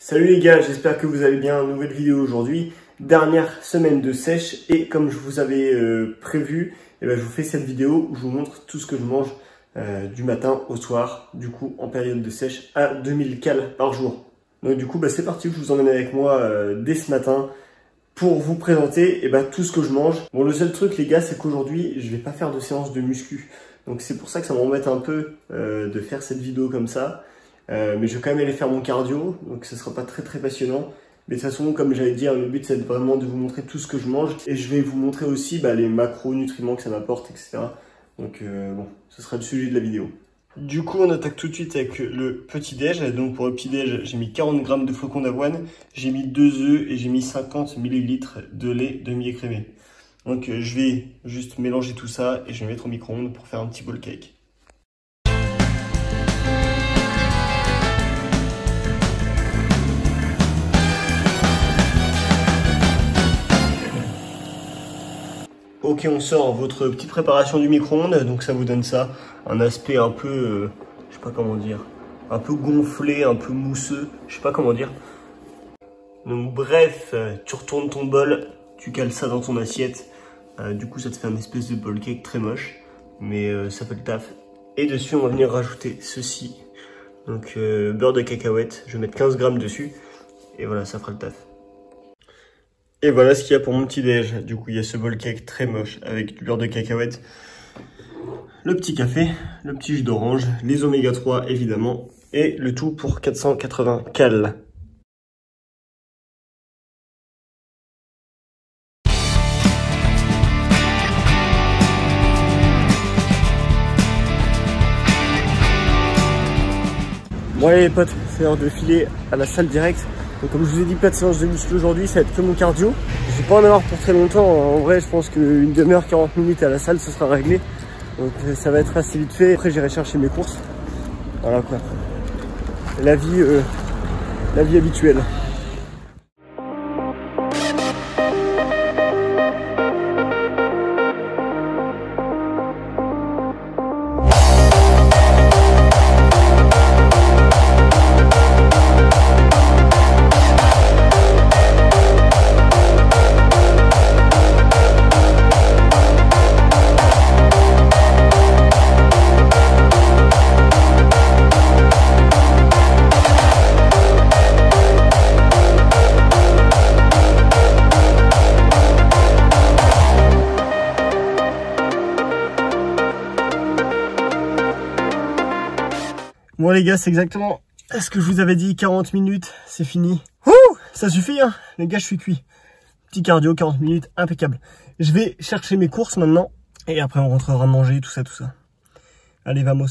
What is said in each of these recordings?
Salut les gars, j'espère que vous allez bien. Nouvelle vidéo aujourd'hui, dernière semaine de sèche et comme je vous avais prévu, je vous fais cette vidéo où je vous montre tout ce que je mange du matin au soir, du coup en période de sèche à 2000 cales par jour. Donc du coup c'est parti, je vous emmène avec moi dès ce matin pour vous présenter tout ce que je mange. Bon, le seul truc les gars, c'est qu'aujourd'hui je vais pas faire de séance de muscu, donc c'est pour ça que ça m'embête un peu de faire cette vidéo comme ça. Mais je vais quand même aller faire mon cardio, donc ce sera pas très passionnant. Mais de toute façon, comme j'allais dire, le but c'est vraiment de vous montrer tout ce que je mange. Et je vais vous montrer aussi les macronutriments que ça m'apporte, etc. Donc bon, ce sera le sujet de la vidéo. Du coup, on attaque tout de suite avec le petit déj. Donc pour le petit déj, j'ai mis 40 g de flocons d'avoine, j'ai mis 2 œufs et j'ai mis 50 ml de lait demi-écrémé. Donc je vais juste mélanger tout ça et je vais mettre au micro-ondes pour faire un petit bowl cake. Ok, on sort votre petite préparation du micro-ondes, donc ça vous donne ça, un aspect un peu, je sais pas comment dire, un peu gonflé, un peu mousseux, je sais pas comment dire. Donc bref, tu retournes ton bol, tu cales ça dans ton assiette, du coup ça te fait un espèce de bowl cake très moche, mais ça fait le taf. Et dessus on va venir rajouter ceci, donc beurre de cacahuète, je vais mettre 15 g dessus, et voilà, ça fera le taf. Et voilà ce qu'il y a pour mon petit déj. Du coup, il y a ce bowl cake très moche avec du beurre de cacahuète, le petit café, le petit jus d'orange, les oméga 3 évidemment, et le tout pour 480 cales. Bon allez les potes, c'est l'heure de filer à la salle directe. Donc comme je vous ai dit, pas de séance de muscu aujourd'hui, ça va être que mon cardio. Je vais pas en avoir pour très longtemps. En vrai, je pense qu'une demi-heure, 40 minutes à la salle, ce sera réglé. Donc ça va être assez vite fait. Après, j'irai chercher mes courses. Voilà quoi. La vie habituelle. Bon les gars, c'est exactement ce que je vous avais dit, 40 minutes, c'est fini. Ouh, ça suffit hein, les gars, je suis cuit. Petit cardio, 40 minutes, impeccable. Je vais chercher mes courses maintenant, et après on rentrera manger, tout ça. Allez, vamos.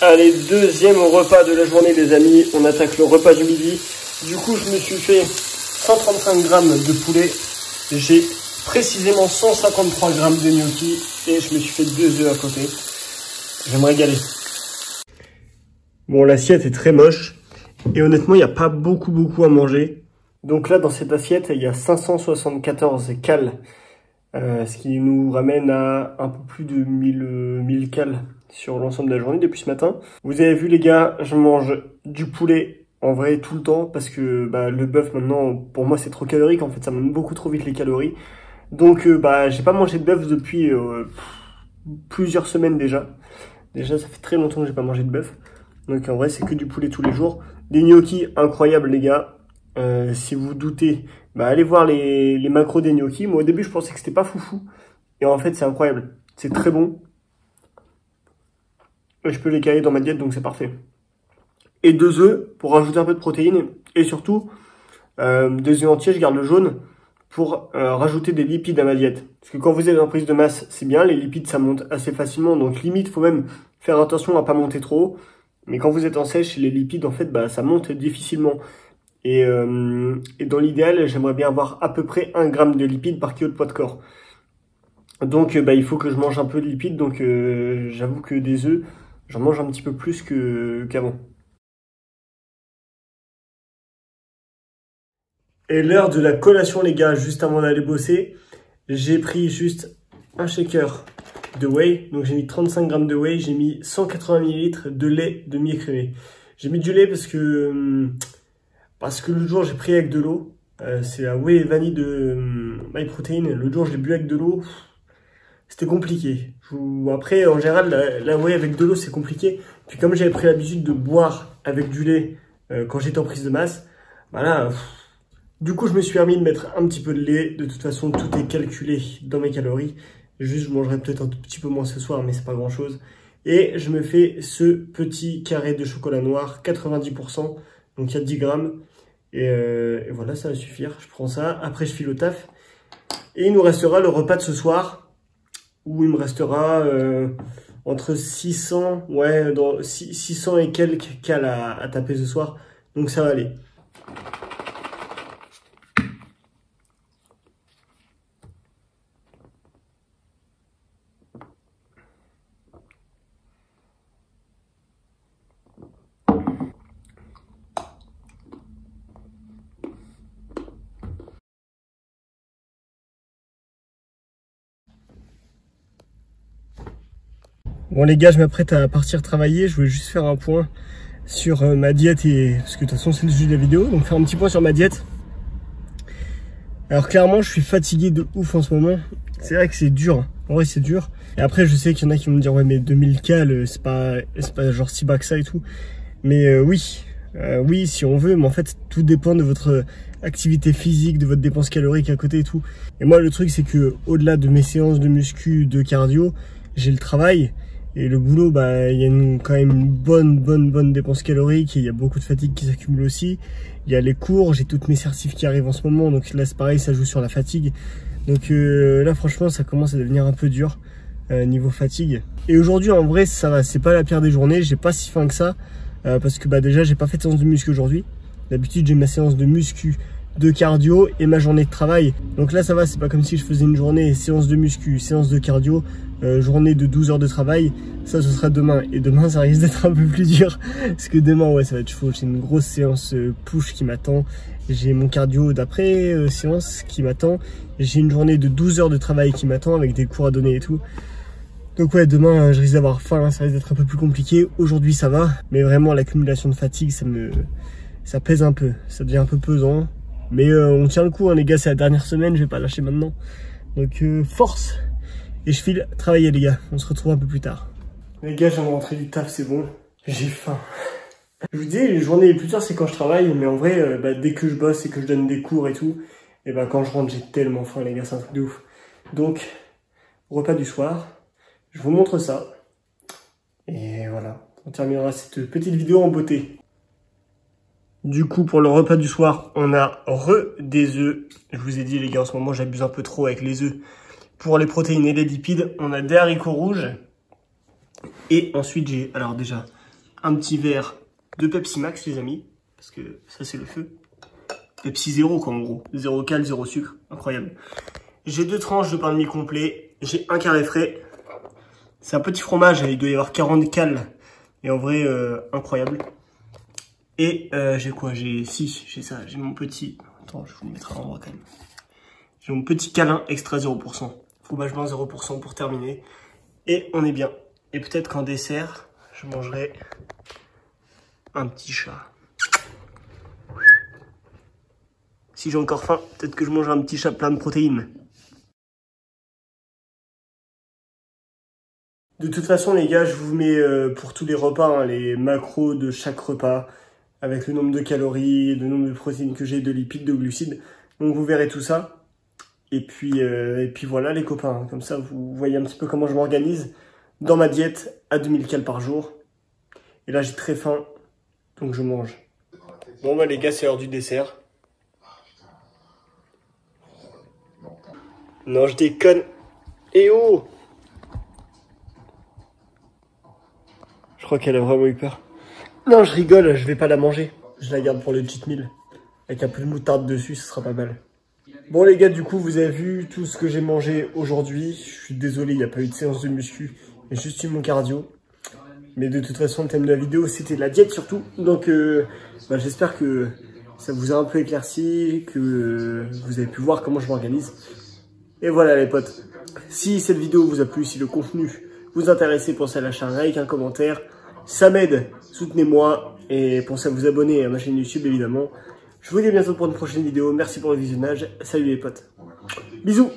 Allez, deuxième repas de la journée les amis, on attaque le repas du midi. Du coup je me suis fait 135 g de poulet, j'ai précisément 153 g de gnocchi et je me suis fait 2 œufs à côté. Je vais me régaler. Bon, l'assiette est très moche et honnêtement il n'y a pas beaucoup à manger. Donc là dans cette assiette il y a 574 cales, ce qui nous ramène à un peu plus de 1000 cales sur l'ensemble de la journée depuis ce matin. Vous avez vu les gars, je mange du poulet en vrai tout le temps parce que le bœuf maintenant pour moi c'est trop calorique, en fait ça monte beaucoup trop vite les calories. Donc j'ai pas mangé de bœuf depuis plusieurs semaines déjà. Déjà ça fait très longtemps que j'ai pas mangé de bœuf. Donc en vrai c'est que du poulet tous les jours. Les gnocchis incroyables les gars. Si vous doutez, allez voir les macros des gnocchis. Moi au début je pensais que c'était pas foufou. Et en fait c'est incroyable. C'est très bon. Je peux les caler dans ma diète, donc c'est parfait. Et 2 œufs pour rajouter un peu de protéines. Et surtout, 2 œufs entiers, je garde le jaune pour rajouter des lipides à ma diète. Parce que quand vous êtes en prise de masse, c'est bien, les lipides ça monte assez facilement. Donc limite, faut même faire attention à pas monter trop haut. Mais quand vous êtes en sèche, les lipides, en fait, ça monte difficilement. Et dans l'idéal, j'aimerais bien avoir à peu près 1 g de lipides par kilo de poids de corps. Donc il faut que je mange un peu de lipides, donc j'avoue que des œufs, j'en mange un petit peu plus qu'avant. Et l'heure de la collation les gars, juste avant d'aller bosser, j'ai pris juste un shaker de whey. Donc j'ai mis 35 grammes de whey, j'ai mis 180 ml de lait demi-écrémé. J'ai mis du lait parce que l'autre jour j'ai pris avec de l'eau. C'est la whey vanille de MyProtein. L'autre jour je l'ai bu avec de l'eau. C'était compliqué. Après, en général, la whey avec de l'eau, c'est compliqué. Puis comme j'avais pris l'habitude de boire avec du lait quand j'étais en prise de masse, voilà. Du coup, je me suis permis de mettre un petit peu de lait. De toute façon, tout est calculé dans mes calories. Juste, je mangerai peut-être un tout petit peu moins ce soir, mais c'est pas grand-chose. Et je me fais ce petit carré de chocolat noir, 90%. Donc, il y a 10 grammes. Et voilà, ça va suffire. Je prends ça. Après, je file au taf. Et il nous restera le repas de ce soir, où il me restera entre 600, ouais, 600 et quelques cales à taper ce soir. Donc, ça va aller. Bon les gars, je m'apprête à partir travailler. Je voulais juste faire un point sur ma diète parce que de toute façon c'est le sujet de la vidéo. Donc faire un petit point sur ma diète. Alors clairement, je suis fatigué de ouf en ce moment. C'est vrai que c'est dur. En vrai, c'est dur. Et après, je sais qu'il y en a qui vont me dire ouais mais 2000 cales, c'est pas genre si bas que ça et tout. Mais oui, si on veut. Mais en fait, tout dépend de votre activité physique, de votre dépense calorique à côté et tout. Et moi, le truc c'est que au-delà de mes séances de muscu, de cardio, j'ai le travail. Et le boulot, bah, il y a quand même une bonne dépense calorique et il y a beaucoup de fatigue qui s'accumule aussi. Il y a les cours, j'ai toutes mes certifs qui arrivent en ce moment, donc là c'est pareil, ça joue sur la fatigue. Donc là franchement ça commence à devenir un peu dur niveau fatigue. Et aujourd'hui en vrai ça va, c'est pas la pire des journées, j'ai pas si faim que ça parce que bah déjà j'ai pas fait de séance de muscu aujourd'hui. D'habitude j'ai ma séance de muscu, de cardio et ma journée de travail. Donc là ça va, c'est pas comme si je faisais une journée séance de muscu, séance de cardio, journée de 12 heures de travail. Ça ce sera demain et demain ça risque d'être un peu plus dur parce que demain ouais ça va être chaud. J'ai une grosse séance push qui m'attend, j'ai mon cardio d'après séance qui m'attend, j'ai une journée de 12 heures de travail qui m'attend avec des cours à donner et tout. Donc ouais, demain je risque d'avoir faim, ça risque d'être un peu plus compliqué. Aujourd'hui ça va, mais vraiment l'accumulation de fatigue ça pèse un peu, ça devient un peu pesant. Mais on tient le coup hein, les gars, c'est la dernière semaine, je vais pas lâcher maintenant. Donc force. Et je file travailler les gars, on se retrouve un peu plus tard. Les gars, je viens de rentrer du taf, c'est bon, j'ai faim. Je vous dis, les journées les plus dures c'est quand je travaille, mais en vrai, dès que je bosse et que je donne des cours et tout, et quand je rentre j'ai tellement faim les gars, c'est un truc de ouf. Donc, repas du soir, je vous montre ça. Et voilà, on terminera cette petite vidéo en beauté. Du coup, pour le repas du soir, on a des œufs. Je vous ai dit, les gars, en ce moment, j'abuse un peu trop avec les œufs. Pour les protéines et les lipides, on a des haricots rouges. Et ensuite, j'ai, alors déjà, un petit verre de Pepsi Max, les amis. Parce que ça, c'est le feu. Pepsi 0, quoi, en gros. 0 cal, 0 sucre. Incroyable. J'ai 2 tranches de pain de mie complet. J'ai un carré frais. C'est un petit fromage, il doit y avoir 40 cales. Et en vrai, incroyable. Et j'ai quoi? J'ai ça, j'ai mon petit... Attends, je vous le mettrai en endroit quand même. J'ai mon petit câlin extra 0%. Fromage blanc 0% pour terminer. Et on est bien. Et peut-être qu'en dessert, je mangerai un petit chat. Si j'ai encore faim, peut-être que je mangerai un petit chat plein de protéines. De toute façon, les gars, je vous mets pour tous les repas, hein, les macros de chaque repas, avec le nombre de calories, le nombre de protéines que j'ai, de lipides, de glucides. Donc vous verrez tout ça. Et puis voilà les copains, comme ça vous voyez un petit peu comment je m'organise dans ma diète à 2000 calories par jour. Et là j'ai très faim, donc je mange. Bon bah les gars, c'est l'heure du dessert. Non, je déconne. Eh oh! Je crois qu'elle a vraiment eu peur. Non, je rigole, je vais pas la manger. Je la garde pour le cheat meal. Avec un peu de moutarde dessus, ce sera pas mal. Bon les gars, du coup, vous avez vu tout ce que j'ai mangé aujourd'hui. Je suis désolé, il n'y a pas eu de séance de muscu. J'ai juste eu mon cardio. Mais de toute façon, le thème de la vidéo, c'était la diète surtout. Donc, j'espère que ça vous a un peu éclairci, que vous avez pu voir comment je m'organise. Et voilà les potes. Si cette vidéo vous a plu, si le contenu vous intéresse, pensez à lâcher un like, un commentaire. Ça m'aide, soutenez-moi et pensez à vous abonner à ma chaîne YouTube évidemment. Je vous dis à bientôt pour une prochaine vidéo. Merci pour le visionnage. Salut les potes. Bisous.